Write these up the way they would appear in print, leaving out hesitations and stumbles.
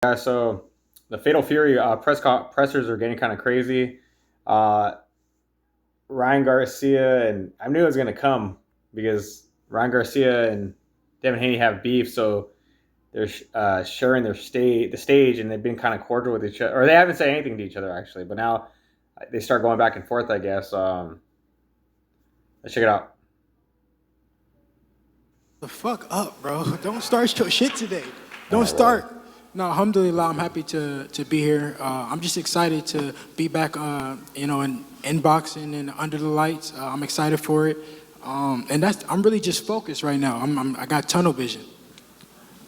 Yeah, so the Fatal Fury pressers are getting kind of crazy. Uh, Ryan Garcia, and I knew it was going to come because Ryan Garcia and Devin Haney have beef, so they're sharing the stage, and they've been kind of cordial with each other, or they haven't said anything to each other actually, but now they start going back and forth. I guess. Let's check it out. The fuck up, bro. Don't start your shit today. All Don't right, whatever. start. No, alhamdulillah, I'm happy to be here. I'm just excited to be back, in boxing and under the lights. I'm excited for it. I'm really just focused right now. I got tunnel vision.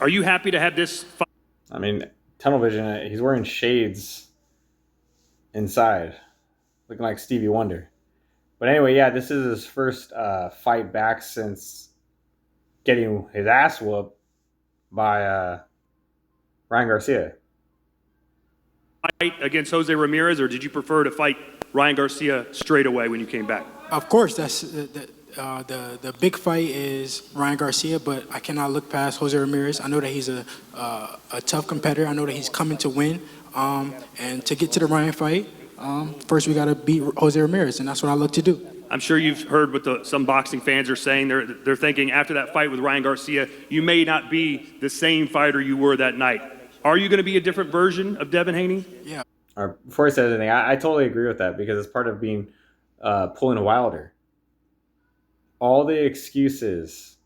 Are you happy to have this fight? I mean, tunnel vision. He's wearing shades inside, looking like Stevie Wonder. But anyway, yeah, this is his first fight back since getting his ass whooped by Ryan Garcia. Against Jose Ramirez, or did you prefer to fight Ryan Garcia straight away when you came back? Of course, that's the big fight is Ryan Garcia, but I cannot look past Jose Ramirez. I know that he's a tough competitor. I know that he's coming to win. And to get to the Ryan fight, first we got to beat Jose Ramirez, and that's what I look to do. I'm sure you've heard what some boxing fans are saying. They're thinking after that fight with Ryan Garcia, you may not be the same fighter you were that night. Are you going to be a different version of Devin Haney? Yeah. Before I say anything, I totally agree with that because it's part of being pulling a Wilder. All the excuses,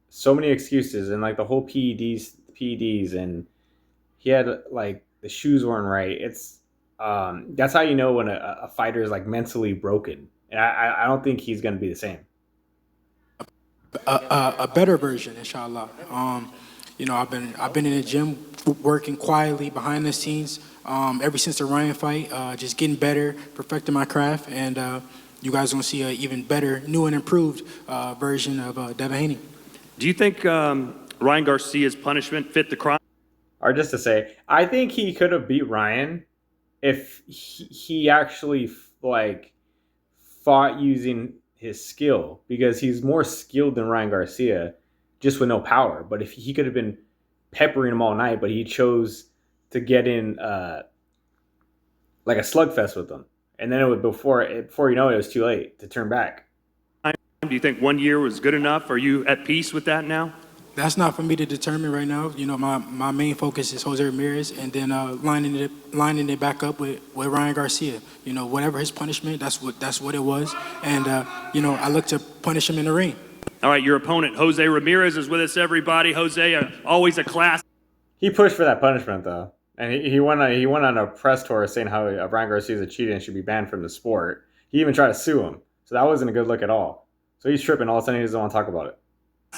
so many excuses, and like the whole PEDs, and he had like the shoes weren't right. It's that's how you know when a fighter is like mentally broken, and I don't think he's going to be the same. A better version, inshallah. I've been in the gym working quietly behind the scenes ever since the Ryan fight, just getting better, perfecting my craft, and you guys are gonna see an even better, new and improved version of Devin Haney. Do you think Ryan Garcia's punishment fit the crime? Or just to say, I think he could have beat Ryan if he actually like fought using his skill because he's more skilled than Ryan Garcia, just with no power. But if he could have been peppering him all night, but he chose to get in like a slugfest with them, and then it would before you know it was too late to turn back. Do you think 1 year was good enough? Are you at peace with that now? That's not for me to determine right now. You know, my main focus is Jose Ramirez, and then lining it back up with Ryan Garcia. You know, whatever his punishment, that's what it was, and I look to punish him in the ring. All right, your opponent, Jose Ramirez, is with us, everybody. Jose, always a class. He pushed for that punishment though, and he went on a press tour saying how Ryan Garcia is a cheater and should be banned from the sport. He even tried to sue him, so that wasn't a good look at all. So he's tripping. All of a sudden, he doesn't want to talk about it.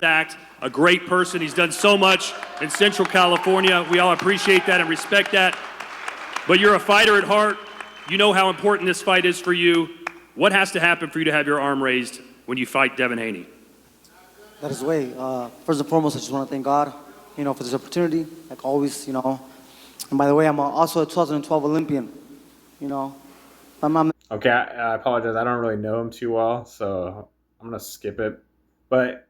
Act, a great person. He's done so much in Central California. We all appreciate that and respect that. But you're a fighter at heart. You know how important this fight is for you. What has to happen for you to have your arm raised when you fight Devin Haney? That is the way. First and foremost, I just want to thank God, for this opportunity. Like always, And by the way, I'm also a 2012 Olympian. I'm Okay, I apologize. I don't really know him too well, so I'm gonna skip it. But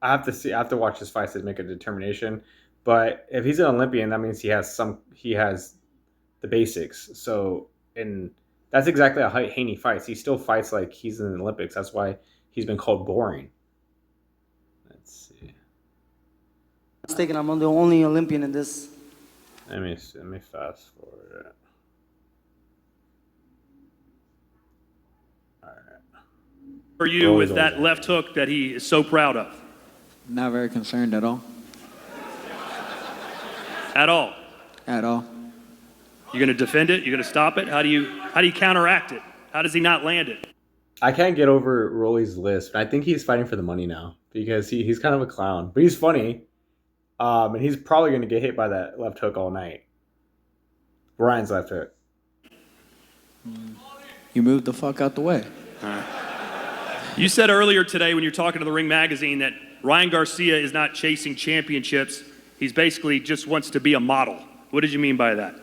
I have to watch his fights to make a determination. But if he's an Olympian, that means he has the basics. So, and that's exactly how Haney fights. He still fights like he's in the Olympics. That's why he's been called boring. Let's see. mistaken. I'm the only Olympian in this. Let me fast forward it. All right. For you with that left hook that he is so proud of? Not very concerned at all. At all? At all. You're going to defend it? You're going to stop it? How do you counteract it? How does he not land it? I can't get over Rolly's list. I think he's fighting for the money now because he's kind of a clown, but he's funny. And he's probably going to get hit by that left hook all night. Brian's left hook. You moved the fuck out the way. You said earlier today when you're talking to the Ring magazine that Ryan Garcia is not chasing championships. He's basically just wants to be a model. What did you mean by that?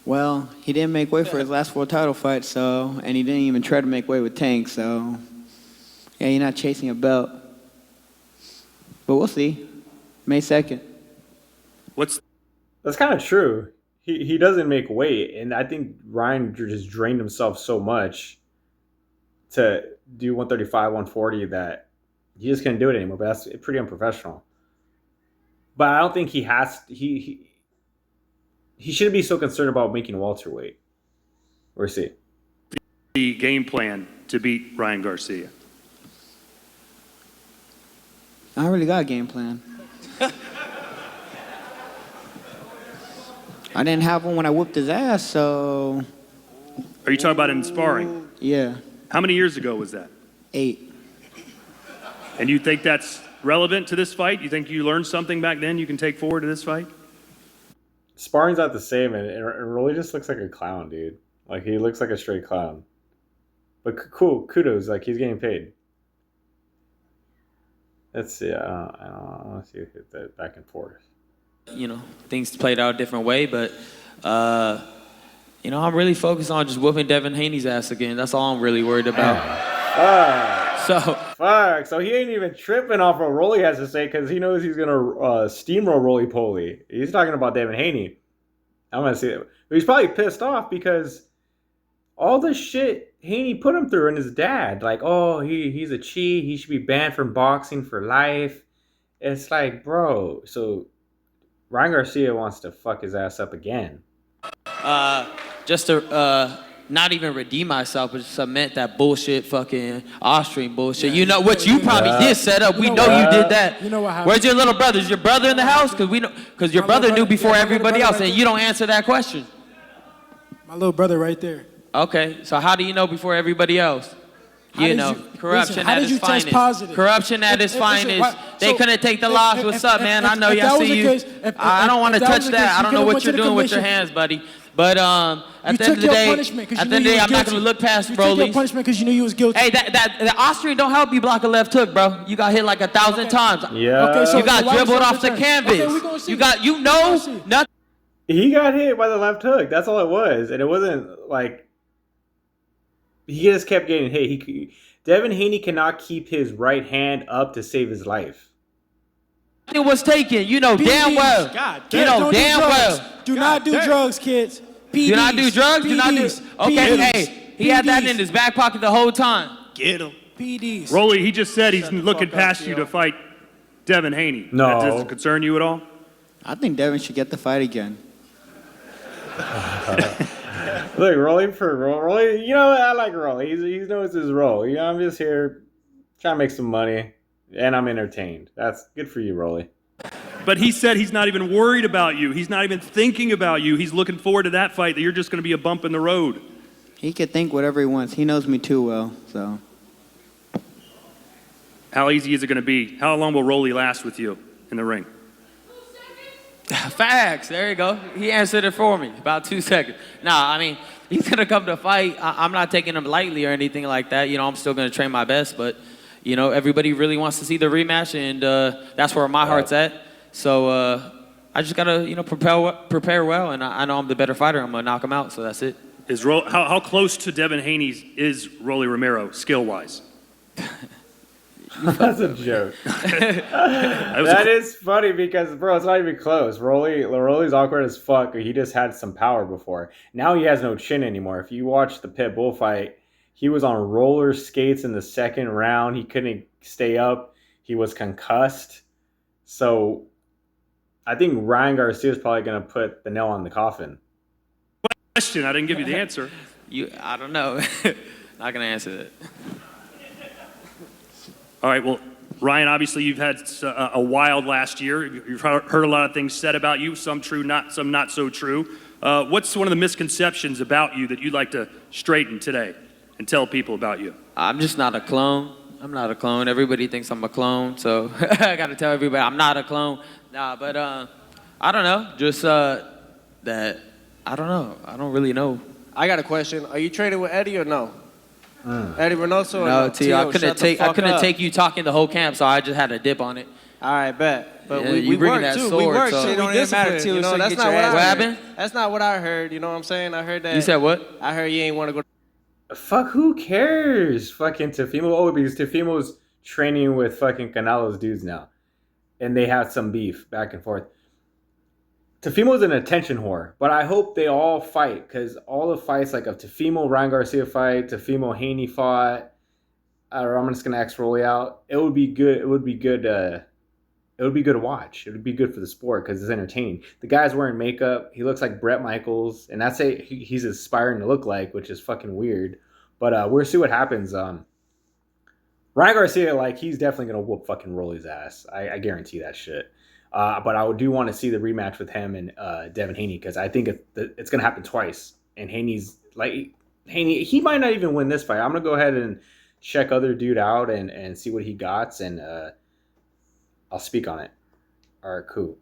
Well, he didn't make weight for his last 4 title fights, and he didn't even try to make weight with Tank, so yeah, you're not chasing a belt. But we'll see. May 2nd. What's That's kind of true. He doesn't make weight, and I think Ryan just drained himself so much to do 135, 140 that he just couldn't do it anymore. But that's pretty unprofessional. But I don't think he has. He shouldn't be so concerned about making welterweight. We'll see. the game plan to beat Ryan Garcia? I don't really got a game plan. I didn't have one when I whooped his ass, so Are you talking about in sparring? yeah, How many years ago was that? 8. And you think that's relevant to this fight? You think you learned something back then you can take forward to this fight? Sparring's not the same, and it really just looks like a clown, dude. Like, he looks like a straight clown. But cool, kudos. Like, he's getting paid. Let's see. I don't want to see that back and forth. You know, things played out a different way, but you know, I'm really focused on just whooping Devin Haney's ass again. That's all I'm really worried about. So he ain't even tripping off what Rolly has to say because he knows he's gonna steamroll Roly Poly. He's talking about Devin Haney. I'm gonna see it, but he's probably pissed off because all the shit Haney put him through and his dad, like, oh, he's a cheat. He should be banned from boxing for life. It's like, bro. So Ryan Garcia wants to fuck his ass up again. Just to not even redeem myself, but cement that bullshit fucking Austrian bullshit. You know what you probably did set up. We know you did that. You know what happened? Where's your little brother? Is your brother in the house? Because your brother knew before everybody else, and you don't answer that question. My little brother right there. Okay, so how do you know before everybody else? You know, corruption at its finest. Corruption at its finest. They couldn't take the loss. What's up, man? I know y'all see you. I don't want to touch that. I don't know what you're doing with your hands, buddy. But at the end of the day, I'm not going to look past Broly's. You took your punishment because you knew you was guilty. Hey, the Austrian don't help you block a left hook, bro. You got hit like 1,000 times. Yeah. Okay, so You got why was dribbled it off the overturned? canvas. Okay, we gonna see. You know nothing. He got hit by the left hook. That's all it was, and it wasn't like he just kept getting hit. Devin Haney cannot keep his right hand up to save his life. It was taken. You know damn well. You know damn well. Do not do drugs, kids. PDs. Do not do drugs. Do not do. PDs. Okay, hey, he had that in his back pocket the whole time. Get him. PDs. Rolly, he just said he's looking past you to fight Devin Haney. No. Does it concern you at all? I think Devin should get the fight again. Look, Rolly, you know, I like Rolly. He knows his role. You know, I'm just here trying to make some money, and I'm entertained. That's good for you, Rolly. But he said he's not even worried about you. He's not even thinking about you. He's looking forward to that fight, that you're just going to be a bump in the road. He could think whatever he wants. He knows me too well, so. How easy is it going to be? How long will Rolly last with you in the ring? Facts. There you go. He answered it for me. About 2 seconds. Nah, I mean, he's going to come to fight. I'm not taking him lightly or anything like that. You know, I'm still going to train my best. But, you know, everybody really wants to see the rematch, and that's where my heart's at. So I just got to, you know, prepare well, and I know I'm the better fighter. I'm going to knock him out, so that's it. How close to Devin Haney is Rolly Romero, skill-wise? That's a joke. That is funny because, bro, it's not even close. Rolly's awkward as fuck. He just had some power before. Now he has no chin anymore. If you watch the Pit Bull fight, he was on roller skates in the second round. He couldn't stay up. He was concussed. So I think Ryan Garcia is probably going to put the nail on the coffin. Question, I didn't give you the answer. I don't know. Not going to answer that. All right, well, Ryan, obviously you've had a wild last year. You've heard a lot of things said about you, some true, some not so true. What's one of the misconceptions about you that you'd like to straighten today and tell people about you? I'm just not a clone. I'm not a clone. Everybody thinks I'm a clone, so I got to tell everybody I'm not a clone. Nah, but I don't know. Just that, I don't know. I don't really know. I got a question. Are you training with Eddie or no? Eddie Reynoso? No, T, I couldn't up. take you talking the whole camp, so I just had to dip on it. All right, bet. But Yeah, we you bringing work that too. sword, We work so- too. It We don't even matter, discipline. T, You so know, you that's get not your what I ass What heard. happened? That's not what I heard. You know what I'm saying? I heard that. You said what? I heard you ain't want to go. Fuck, who cares? Fucking Teofimo. Oh, because Teofimo's training with fucking Canelo's dudes now. And they have some beef back and forth. Teofimo's an attention whore, but I hope they all fight because all the fights, like a Teofimo Ryan Garcia fight, Teofimo Haney fought, or I'm just gonna X Rolly out. It would be good. It would be good. It would be good to watch. It would be good for the sport because it's entertaining. The guy's wearing makeup. He looks like Brett Michaels, and that's he's aspiring to look like, which is fucking weird. But we'll see what happens. Ryan Garcia, like, he's definitely gonna whoop fucking Rolly's ass. I guarantee that shit. But I do want to see the rematch with him and Devin Haney because I think it's gonna happen twice. And Haney, he might not even win this fight. I'm gonna go ahead and check other dude out and see what he got, and I'll speak on it. All right, cool.